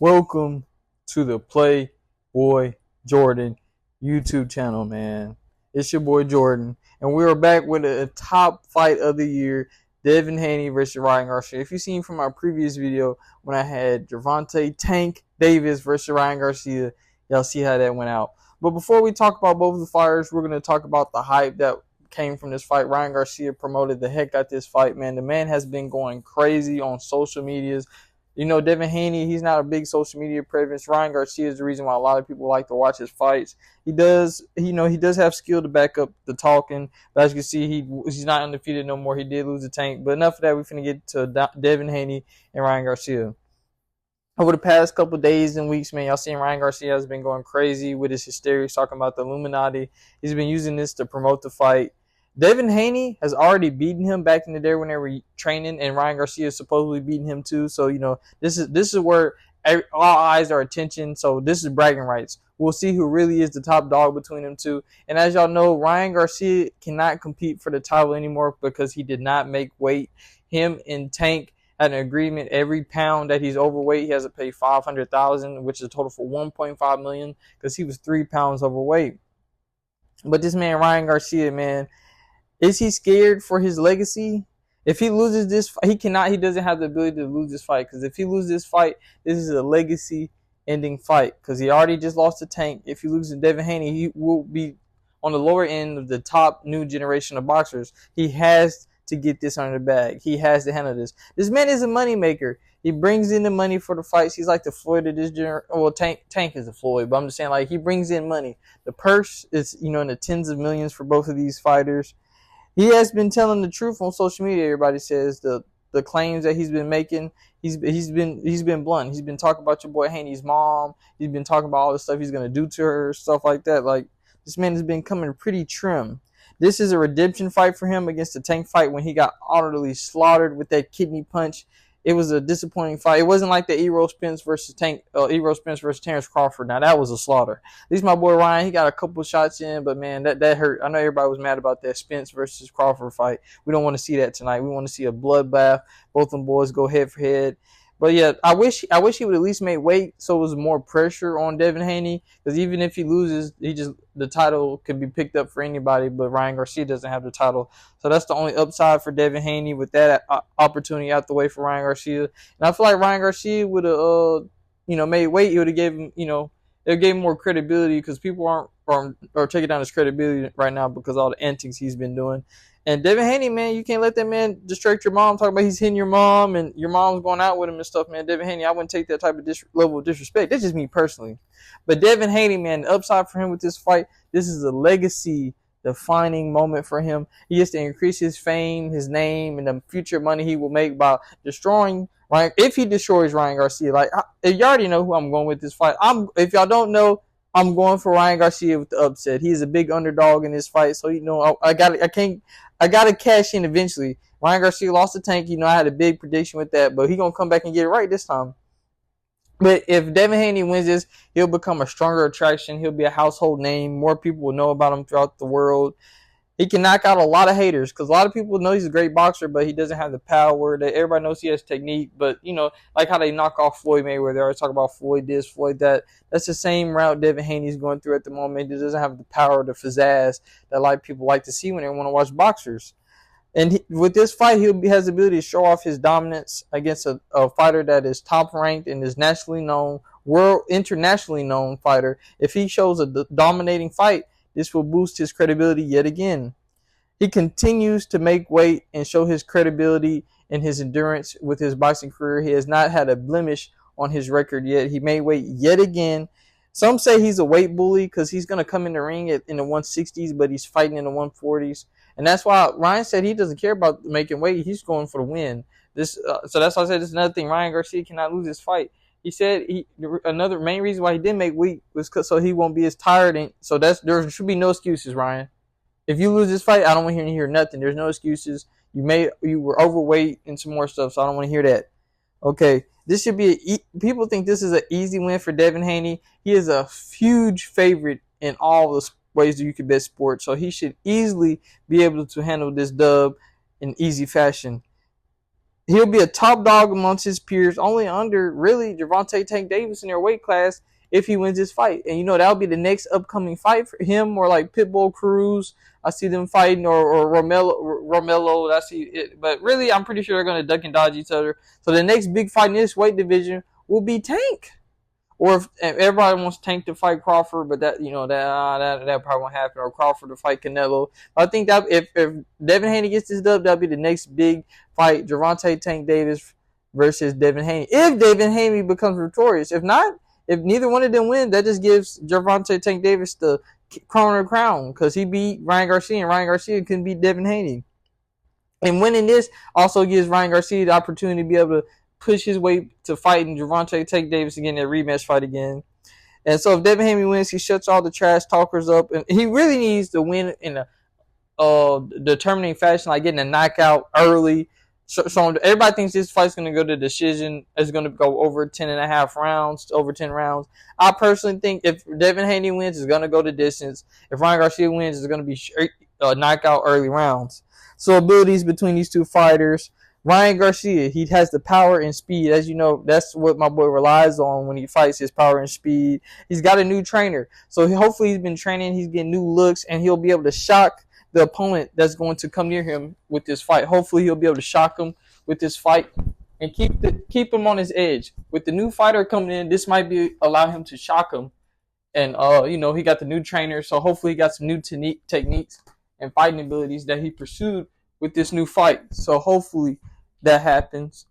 Welcome to the PlayboiJourdin YouTube channel, man. It's your boy Jourdin, and we are back with a top fight of the year, Devin Haney versus Ryan Garcia. If you've seen from our previous video when I had Gervonta Tank Davis versus Ryan Garcia, y'all see how that went out. But before we talk about both of the fighters, we're going to talk about the hype that came from this fight. Ryan Garcia promoted the heck out this fight, man. The man has been going crazy on social medias. You know, Devin Haney, he's not a big social media presence. Ryan Garcia is the reason why a lot of people like to watch his fights. He does have skill to back up the talking. But as you can see, he's not undefeated no more. He did lose the tank. But enough of that. We're finna get to Devin Haney and Ryan Garcia. Over the past couple of days and weeks, man, y'all seen Ryan Garcia has been going crazy with his hysterics, talking about the Illuminati. He's been using this to promote the fight. Devin Haney has already beaten him back in the day when they were training, and Ryan Garcia is supposedly beating him too. So, you know, this is where all eyes are attention. So this is bragging rights. We'll see who really is the top dog between them two. And as y'all know, Ryan Garcia cannot compete for the title anymore because he did not make weight. Him and Tank had an agreement. Every pound that he's overweight, he has to pay $500,000, which is a total for $1.5 million because he was 3 pounds overweight. But this man, Ryan Garcia, man, is he scared for his legacy? If he loses this, he doesn't have the ability to lose this fight. Because if he loses this fight, this is a legacy-ending fight. Because he already just lost to Tank. If he loses to Devin Haney, he will be on the lower end of the top new generation of boxers. He has to get this under the bag. He has to handle this. This man is a moneymaker. He brings in the money for the fights. He's like the Floyd of this generation. Well, Tank is the Floyd, but I'm just saying, like, he brings in money. The purse is, you know, in the tens of millions for both of these fighters. He has been telling the truth on social media. Everybody says the claims that he's been making. He's been blunt. He's been talking about your boy Haney's mom. He's been talking about all the stuff he's gonna do to her, stuff like that. Like, this man has been coming pretty trim. This is a redemption fight for him against the Tank fight when he got utterly slaughtered with that kidney punch. It was a disappointing fight. It wasn't like the Errol Spence versus Terrence Crawford. Now that was a slaughter. At least my boy Ryan, he got a couple shots in, but man, that hurt. I know everybody was mad about that Spence versus Crawford fight. We don't want to see that tonight. We want to see a bloodbath. Both them boys go head for head. But yeah, I wish he would at least make weight so it was more pressure on Devin Haney. Because even if he loses, the title could be picked up for anybody. But Ryan Garcia doesn't have the title, so that's the only upside for Devin Haney with that opportunity out the way for Ryan Garcia. And I feel like Ryan Garcia would have, made weight. He would have gave him, it gave him more credibility because people are taking down his credibility right now because of all the antics he's been doing. And Devin Haney, man, you can't let that man distract your mom. Talking about he's hitting your mom and your mom's going out with him and stuff, man. Devin Haney, I wouldn't take that type of level of disrespect. That's just me personally. But Devin Haney, man, the upside for him with this fight, this is a legacy-defining moment for him. He gets to increase his fame, his name, and the future money he will make by destroying Ryan. If he destroys Ryan Garcia, like, you already know who I'm going with this fight. If y'all don't know, I'm going for Ryan Garcia with the upset. He's a big underdog in this fight, so I gotta cash in eventually. Ryan Garcia lost the Tank. I had a big prediction with that, but he's gonna come back and get it right this time. But if Devin Haney wins this, he'll become a stronger attraction. He'll be a household name. More people will know about him throughout the world. He can knock out a lot of haters because a lot of people know he's a great boxer, but he doesn't have the power. That everybody knows he has technique, but like how they knock off Floyd Mayweather. They always talk about Floyd this, Floyd that. That's the same route Devin Haney's going through at the moment. He doesn't have the power, the pizzazz that a lot of people like to see when they want to watch boxers. And with this fight, he has the ability to show off his dominance against a fighter that is top ranked and is nationally known, internationally known fighter. If he shows a dominating fight, this will boost his credibility yet again. He continues to make weight and show his credibility and his endurance with his boxing career. He has not had a blemish on his record yet. He made weight yet again. Some say he's a weight bully because he's going to come in the ring in the 160s, but he's fighting in the 140s. And that's why Ryan said he doesn't care about making weight. He's going for the win. So that's why I said this is another thing. Ryan Garcia cannot lose this fight. He said another main reason why he didn't make weight was so he won't be as tired. And so there should be no excuses, Ryan. If you lose this fight, I don't want to hear nothing. There's no excuses. You were overweight and some more stuff, so I don't want to hear that. Okay, this should be people think this is an easy win for Devin Haney. He is a huge favorite in all the ways that you can bet sports, so he should easily be able to handle this dub in easy fashion. he'll be a top dog amongst his peers, only under really Gervonta Tank Davis in their weight class if he wins this fight. And that'll be the next upcoming fight for him, or like Pitbull Cruz. I see them fighting, or Romelo. I see it, but really, I'm pretty sure they're going to duck and dodge each other. So the next big fight in this weight division will be Tank. Or if everybody wants Tank to fight Crawford, but that probably won't happen. Or Crawford to fight Canelo. I think that if Devin Haney gets this dub, that'll be the next big fight: Gervonta Tank Davis versus Devin Haney. If Devin Haney becomes victorious, if not, if neither one of them win, that just gives Gervonta Tank Davis the crown because he beat Ryan Garcia, and Ryan Garcia couldn't beat Devin Haney. And winning this also gives Ryan Garcia the opportunity to be able to push his way to fighting Gervonta Tank Davis again, that rematch fight again. And so if Devin Haney wins, he shuts all the trash talkers up. And he really needs to win in a determining fashion, like getting a knockout early. So everybody thinks this fight's going to go to decision. It's going to go over 10.5 rounds, over 10 rounds. I personally think if Devin Haney wins, it's going to go to distance. If Ryan Garcia wins, it's going to be knockout early rounds. So abilities between these two fighters. Ryan Garcia, he has the power and speed. As you know, that's what my boy relies on when he fights, his power and speed. He's got a new trainer. So hopefully he's been training, he's getting new looks, and he'll be able to shock the opponent that's going to come near him with this fight. Hopefully he'll be able to shock him with this fight and keep him on his edge. With the new fighter coming in, this might allow him to shock him. And, he got the new trainer, so hopefully he got some new techniques and fighting abilities that he pursued with this new fight. So hopefully that happens.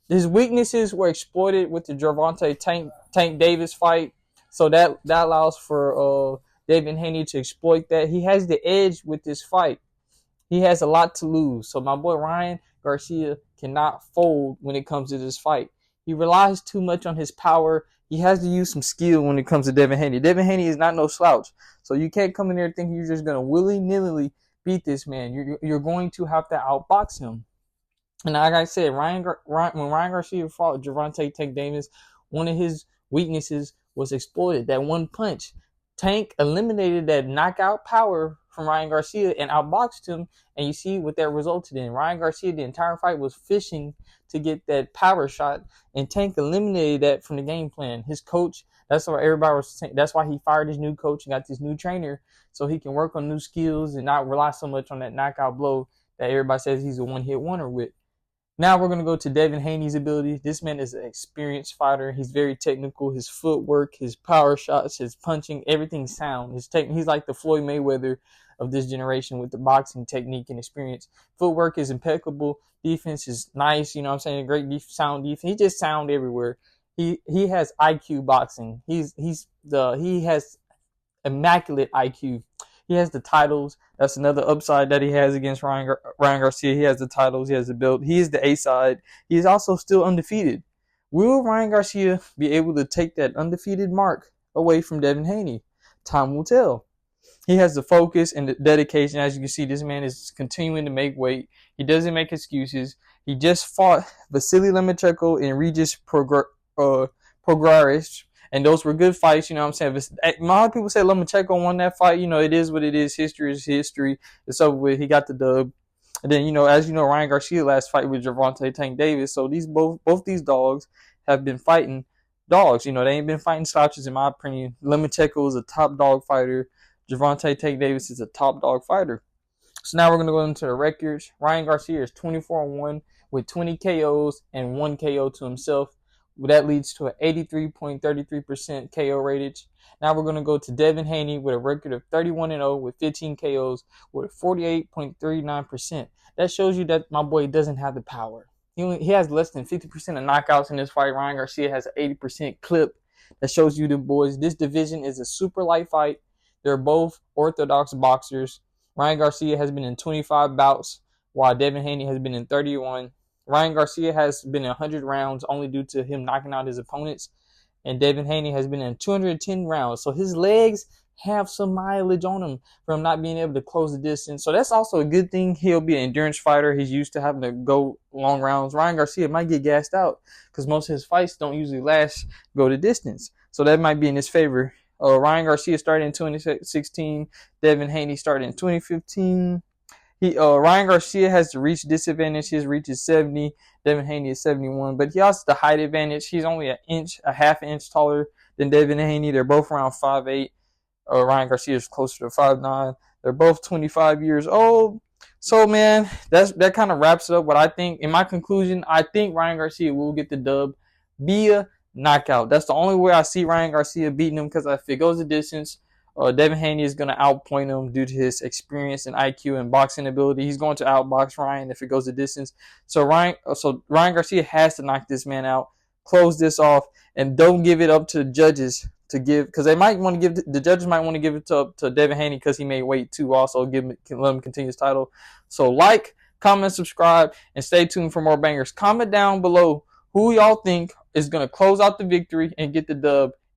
His weaknesses were exploited with the Gervonta Tank Davis fight. So that allows for Devin Haney to exploit that. He has the edge with this fight. He has a lot to lose. So my boy Ryan Garcia cannot fold when it comes to this fight. He relies too much on his power. He has to use some skill when it comes to Devin Haney. Devin Haney is not no slouch. So you can't come in there thinking you're just going to willy-nilly beat this man. You're going to have to outbox him. And like I said, when Ryan Garcia fought Gervonta Tank Davis, one of his weaknesses was exploited. That one punch. Tank eliminated that knockout power from Ryan Garcia and outboxed him. And you see what that resulted in. Ryan Garcia, the entire fight, was fishing to get that power shot. And Tank eliminated that from the game plan. His coach, that's why everybody was saying, that's why he fired his new coach and got this new trainer, so he can work on new skills and not rely so much on that knockout blow that everybody says he's a one-hit wonder with. Now we're going to go to Devin Haney's ability. This man is an experienced fighter. He's very technical. His footwork, his power shots, his punching, everything's sound. He's like the Floyd Mayweather of this generation with the boxing technique and experience. Footwork is impeccable. Defense is nice. You know what I'm saying? Great sound defense. He just sound everywhere. He has IQ boxing. He has immaculate IQ. He has the titles. That's another upside that he has against Ryan Garcia. He has the titles. He has the belt. He is the A side. He is also still undefeated. Will Ryan Garcia be able to take that undefeated mark away from Devin Haney? Time will tell. He has the focus and the dedication. As you can see, this man is continuing to make weight. He doesn't make excuses. He just fought Vasily Lomachenko and Regis Prograis. And those were good fights, you know what I'm saying? A lot of people say Lomachenko won that fight. You know, it is what it is. History is history. It's over with. He got the dub. And then, as you know, Ryan Garcia last fight with Gervonta Tank Davis. So both these dogs have been fighting dogs. They ain't been fighting slouches in my opinion. Lomachenko is a top dog fighter. Gervonta Tank Davis is a top dog fighter. So now we're going to go into the records. Ryan Garcia is 24-1 with 20 KOs and 1 KO to himself. That leads to an 83.33% KO rating. Now we're going to go to Devin Haney with a record of 31-0 with 15 KOs with 48.39%. That shows you that my boy doesn't have the power. He has less than 50% of knockouts in this fight. Ryan Garcia has an 80% clip. That shows you the boys. This division is a super light fight. They're both orthodox boxers. Ryan Garcia has been in 25 bouts, while Devin Haney has been in 31. Ryan Garcia has been in 100 rounds only due to him knocking out his opponents. And Devin Haney has been in 210 rounds. So his legs have some mileage on him from not being able to close the distance. So that's also a good thing. He'll be an endurance fighter. He's used to having to go long rounds. Ryan Garcia might get gassed out because most of his fights don't usually go the distance. So that might be in his favor. Ryan Garcia started in 2016. Devin Haney started in 2015. Ryan Garcia has the reach disadvantage. His reach is 70. Devin Haney is 71, but he has the height advantage. He's only a half inch taller than Devin Haney. They're both around 5'8". Ryan Garcia is closer to 5'9". They're both 25 years old. So, man, that kind of wraps it up what I think. In my conclusion, I think Ryan Garcia will get the dub via knockout. That's the only way I see Ryan Garcia beating him, because if it goes the distance, Devin Haney is going to outpoint him due to his experience and IQ and boxing ability. He's going to outbox Ryan if it goes the distance. So Ryan Garcia has to knock this man out, close this off, and don't give it up to the judges to give, because they might want to give, the judges might want to give it to Devin Haney because he may wait too. Also, let him continue his title. So like, comment, subscribe, and stay tuned for more bangers. Comment down below who y'all think is going to close out the victory and get the dub